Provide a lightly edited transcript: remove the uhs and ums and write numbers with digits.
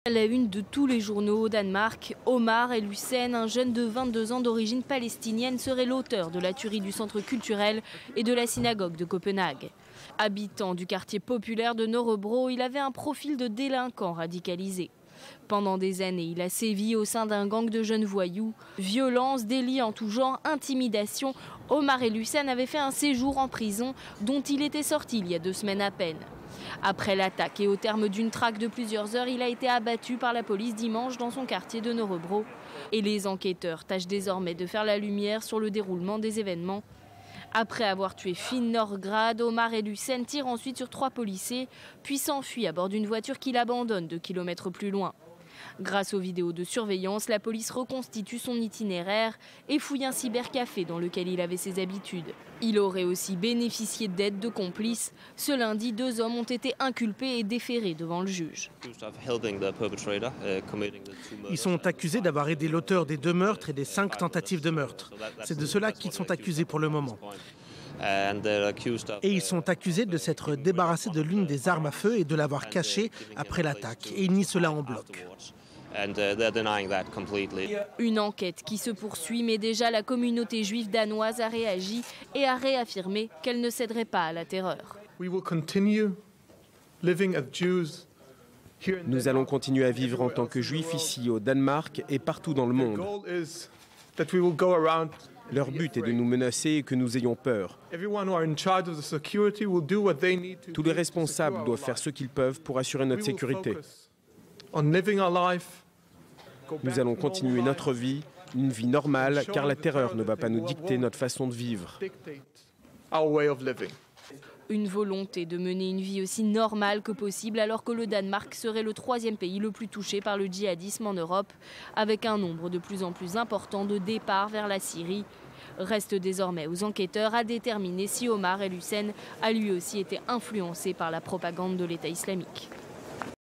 La une de tous les journaux au Danemark, Omar El Hussein, un jeune de 22 ans d'origine palestinienne, serait l'auteur de la tuerie du centre culturel et de la synagogue de Copenhague. Habitant du quartier populaire de Nørrebro, il avait un profil de délinquant radicalisé. Pendant des années, il a sévi au sein d'un gang de jeunes voyous. Violence, délits en tout genre, intimidation. Omar El Hussein avait fait un séjour en prison dont il était sorti il y a 2 semaines à peine. Après l'attaque et au terme d'une traque de plusieurs heures, il a été abattu par la police dimanche dans son quartier de Nørrebro. Et les enquêteurs tâchent désormais de faire la lumière sur le déroulement des événements. Après avoir tué Finn Nørgaard, Omar El Hussein tire ensuite sur 3 policiers, puis s'enfuit à bord d'une voiture qu'il abandonne 2 kilomètres plus loin. Grâce aux vidéos de surveillance, la police reconstitue son itinéraire et fouille un cybercafé dans lequel il avait ses habitudes. Il aurait aussi bénéficié d'aide de complices. Ce lundi, 2 hommes ont été inculpés et déférés devant le juge. Ils sont accusés d'avoir aidé l'auteur des 2 meurtres et des 5 tentatives de meurtre. C'est de cela qu'ils sont accusés pour le moment. Et ils sont accusés de s'être débarrassés de l'une des armes à feu et de l'avoir cachée après l'attaque. Et ils nient cela en bloc. Une enquête qui se poursuit, mais déjà la communauté juive danoise a réagi et a réaffirmé qu'elle ne céderait pas à la terreur. Nous allons continuer à vivre en tant que juifs ici au Danemark et partout dans le monde. Leur but est de nous menacer et que nous ayons peur. Tous les responsables doivent faire ce qu'ils peuvent pour assurer notre sécurité. Nous allons continuer notre vie, une vie normale, car la terreur ne va pas nous dicter notre façon de vivre. Une volonté de mener une vie aussi normale que possible alors que le Danemark serait le 3e pays le plus touché par le djihadisme en Europe, avec un nombre de plus en plus important de départs vers la Syrie. Reste désormais aux enquêteurs à déterminer si Omar El Hussein a lui aussi été influencé par la propagande de l'État islamique.